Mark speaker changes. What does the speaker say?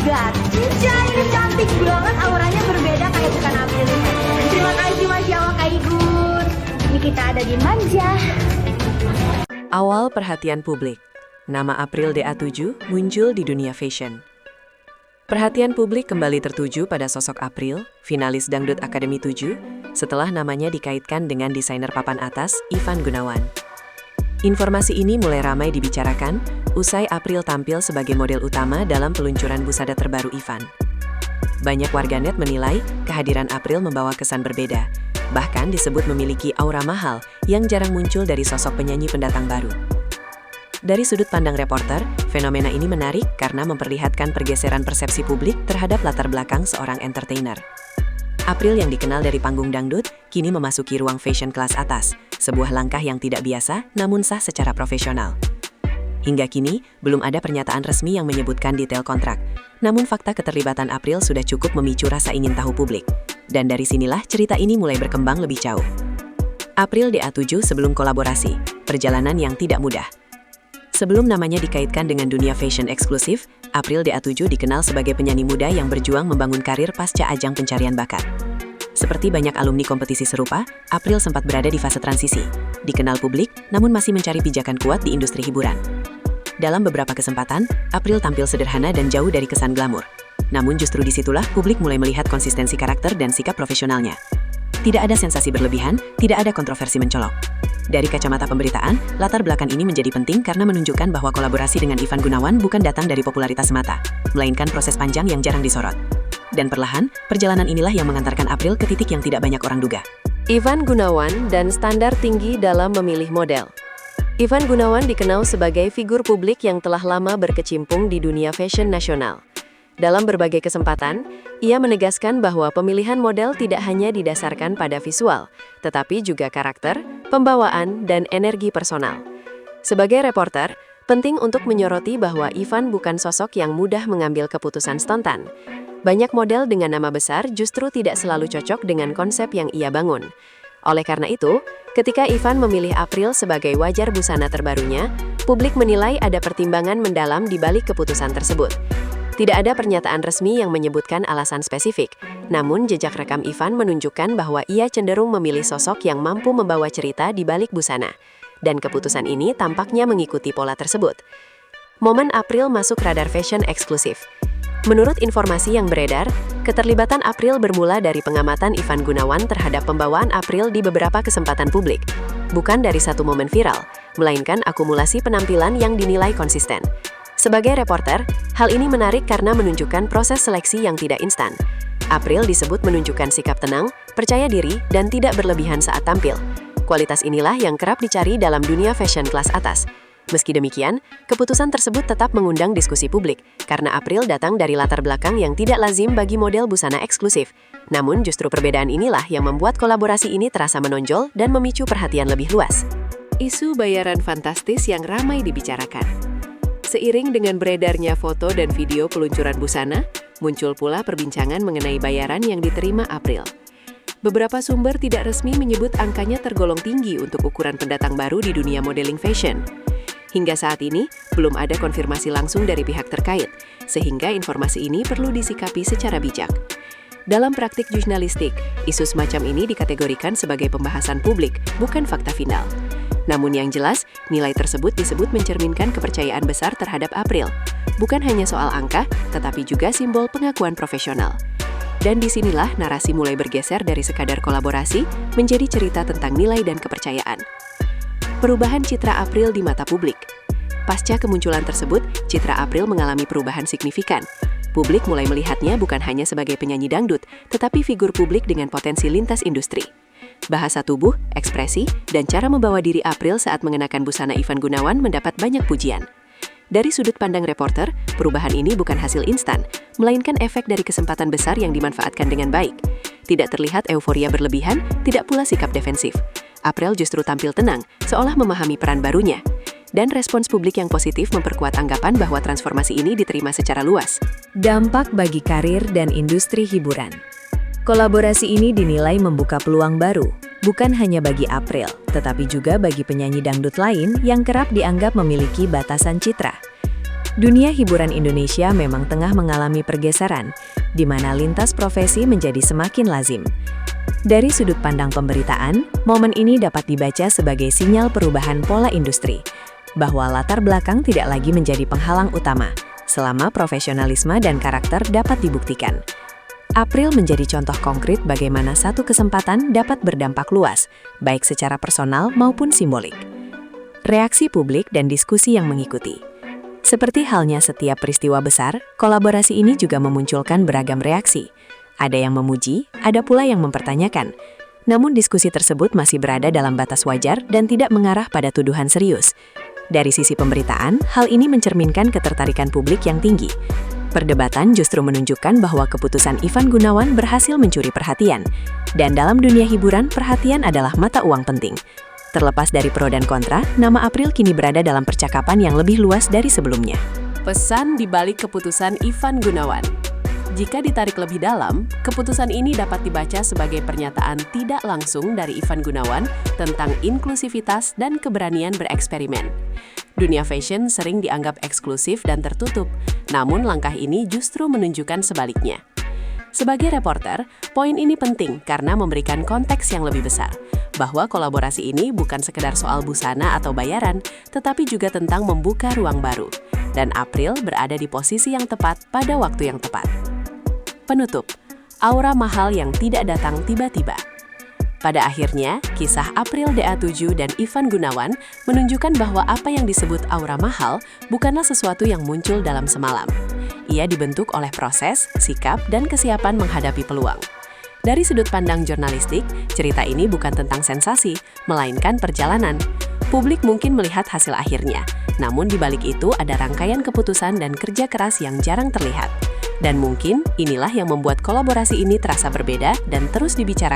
Speaker 1: God, Cica ini cantik banget, auranya berbeda kayak bukan April. Terima kasih Mas Yawa Kak Igun. Ini kita ada di Manja.
Speaker 2: Awal perhatian publik. Nama April DA7 muncul di dunia fashion. Perhatian publik kembali tertuju pada sosok April, finalis Dangdut Akademi 7, setelah namanya dikaitkan dengan desainer papan atas, Ivan Gunawan. Informasi ini mulai ramai dibicarakan, usai April tampil sebagai model utama dalam peluncuran busana terbaru Ivan. Banyak warganet menilai kehadiran April membawa kesan berbeda, bahkan disebut memiliki aura mahal yang jarang muncul dari sosok penyanyi pendatang baru. Dari sudut pandang reporter, fenomena ini menarik karena memperlihatkan pergeseran persepsi publik terhadap latar belakang seorang entertainer. April yang dikenal dari panggung dangdut, kini memasuki ruang fashion kelas atas, sebuah langkah yang tidak biasa namun sah secara profesional. Hingga kini, belum ada pernyataan resmi yang menyebutkan detail kontrak, namun fakta keterlibatan April sudah cukup memicu rasa ingin tahu publik. Dan dari sinilah cerita ini mulai berkembang lebih jauh. April DA7 sebelum kolaborasi, perjalanan yang tidak mudah. Sebelum namanya dikaitkan dengan dunia fashion eksklusif, April DA7 dikenal sebagai penyanyi muda yang berjuang membangun karir pasca ajang pencarian bakat. Seperti banyak alumni kompetisi serupa, April sempat berada di fase transisi, dikenal publik namun masih mencari pijakan kuat di industri hiburan. Dalam beberapa kesempatan, April tampil sederhana dan jauh dari kesan glamor. Namun justru disitulah publik mulai melihat konsistensi karakter dan sikap profesionalnya. Tidak ada sensasi berlebihan, tidak ada kontroversi mencolok. Dari kacamata pemberitaan, latar belakang ini menjadi penting karena menunjukkan bahwa kolaborasi dengan Ivan Gunawan bukan datang dari popularitas semata, melainkan proses panjang yang jarang disorot. Dan perlahan, perjalanan inilah yang mengantarkan April ke titik yang tidak banyak orang duga.
Speaker 3: Ivan Gunawan dan standar tinggi dalam memilih model. Ivan Gunawan dikenal sebagai figur publik yang telah lama berkecimpung di dunia fashion nasional. Dalam berbagai kesempatan, ia menegaskan bahwa pemilihan model tidak hanya didasarkan pada visual, tetapi juga karakter, pembawaan, dan energi personal. Sebagai reporter, penting untuk menyoroti bahwa Ivan bukan sosok yang mudah mengambil keputusan spontan. Banyak model dengan nama besar justru tidak selalu cocok dengan konsep yang ia bangun. Oleh karena itu, ketika Ivan memilih April sebagai wajar busana terbarunya, publik menilai ada pertimbangan mendalam di balik keputusan tersebut. Tidak ada pernyataan resmi yang menyebutkan alasan spesifik, namun jejak rekam Ivan menunjukkan bahwa ia cenderung memilih sosok yang mampu membawa cerita di balik busana. Dan keputusan ini tampaknya mengikuti pola tersebut. Momen April masuk radar fashion eksklusif. Menurut informasi yang beredar, keterlibatan April bermula dari pengamatan Ivan Gunawan terhadap pembawaan April di beberapa kesempatan publik. Bukan dari satu momen viral, melainkan akumulasi penampilan yang dinilai konsisten. Sebagai reporter, hal ini menarik karena menunjukkan proses seleksi yang tidak instan. April disebut menunjukkan sikap tenang, percaya diri, dan tidak berlebihan saat tampil. Kualitas inilah yang kerap dicari dalam dunia fashion kelas atas. Meski demikian, keputusan tersebut tetap mengundang diskusi publik, karena April datang dari latar belakang yang tidak lazim bagi model busana eksklusif. Namun justru perbedaan inilah yang membuat kolaborasi ini terasa menonjol dan memicu perhatian lebih luas. Isu bayaran fantastis yang ramai dibicarakan. Seiring dengan beredarnya foto dan video peluncuran busana, muncul pula perbincangan mengenai bayaran yang diterima April. Beberapa sumber tidak resmi menyebut angkanya tergolong tinggi untuk ukuran pendatang baru di dunia modeling fashion. Hingga saat ini, belum ada konfirmasi langsung dari pihak terkait, sehingga informasi ini perlu disikapi secara bijak. Dalam praktik jurnalistik, isu semacam ini dikategorikan sebagai pembahasan publik, bukan fakta final. Namun yang jelas, nilai tersebut disebut mencerminkan kepercayaan besar terhadap April. Bukan hanya soal angka, tetapi juga simbol pengakuan profesional. Dan disinilah narasi mulai bergeser dari sekadar kolaborasi menjadi cerita tentang nilai dan kepercayaan. Perubahan citra April di mata publik. Pasca kemunculan tersebut, citra April mengalami perubahan signifikan. Publik mulai melihatnya bukan hanya sebagai penyanyi dangdut, tetapi figur publik dengan potensi lintas industri. Bahasa tubuh, ekspresi, dan cara membawa diri April saat mengenakan busana Ivan Gunawan mendapat banyak pujian. Dari sudut pandang reporter, perubahan ini bukan hasil instan, melainkan efek dari kesempatan besar yang dimanfaatkan dengan baik. Tidak terlihat euforia berlebihan, tidak pula sikap defensif. April justru tampil tenang, seolah memahami peran barunya. Dan respons publik yang positif memperkuat anggapan bahwa transformasi ini diterima secara luas.
Speaker 2: Dampak bagi karir dan industri hiburan. Kolaborasi ini dinilai membuka peluang baru, bukan hanya bagi April, tetapi juga bagi penyanyi dangdut lain yang kerap dianggap memiliki batasan citra. Dunia hiburan Indonesia memang tengah mengalami pergeseran, di mana lintas profesi menjadi semakin lazim. Dari sudut pandang pemberitaan, momen ini dapat dibaca sebagai sinyal perubahan pola industri, bahwa latar belakang tidak lagi menjadi penghalang utama, selama profesionalisme dan karakter dapat dibuktikan. April menjadi contoh konkret bagaimana satu kesempatan dapat berdampak luas, baik secara personal maupun simbolik. Reaksi publik dan diskusi yang mengikuti. Seperti halnya setiap peristiwa besar, kolaborasi ini juga memunculkan beragam reaksi. Ada yang memuji, ada pula yang mempertanyakan. Namun diskusi tersebut masih berada dalam batas wajar dan tidak mengarah pada tuduhan serius. Dari sisi pemberitaan, hal ini mencerminkan ketertarikan publik yang tinggi. Perdebatan justru menunjukkan bahwa keputusan Ivan Gunawan berhasil mencuri perhatian. Dan dalam dunia hiburan, perhatian adalah mata uang penting. Terlepas dari pro dan kontra, nama April kini berada dalam percakapan yang lebih luas dari sebelumnya.
Speaker 3: Pesan di balik keputusan Ivan Gunawan. Jika ditarik lebih dalam, keputusan ini dapat dibaca sebagai pernyataan tidak langsung dari Ivan Gunawan tentang inklusivitas dan keberanian bereksperimen. Dunia fashion sering dianggap eksklusif dan tertutup, namun langkah ini justru menunjukkan sebaliknya. Sebagai reporter, poin ini penting karena memberikan konteks yang lebih besar, bahwa kolaborasi ini bukan sekedar soal busana atau bayaran, tetapi juga tentang membuka ruang baru. Dan April berada di posisi yang tepat pada waktu yang tepat. Penutup, aura mahal yang tidak datang tiba-tiba. Pada akhirnya, kisah April DA7 dan Ivan Gunawan menunjukkan bahwa apa yang disebut aura mahal bukanlah sesuatu yang muncul dalam semalam. Ia dibentuk oleh proses, sikap, dan kesiapan menghadapi peluang. Dari sudut pandang jurnalistik, cerita ini bukan tentang sensasi, melainkan perjalanan. Publik mungkin melihat hasil akhirnya, namun di balik itu ada rangkaian keputusan dan kerja keras yang jarang terlihat. Dan mungkin inilah yang membuat kolaborasi ini terasa berbeda dan terus dibicarakan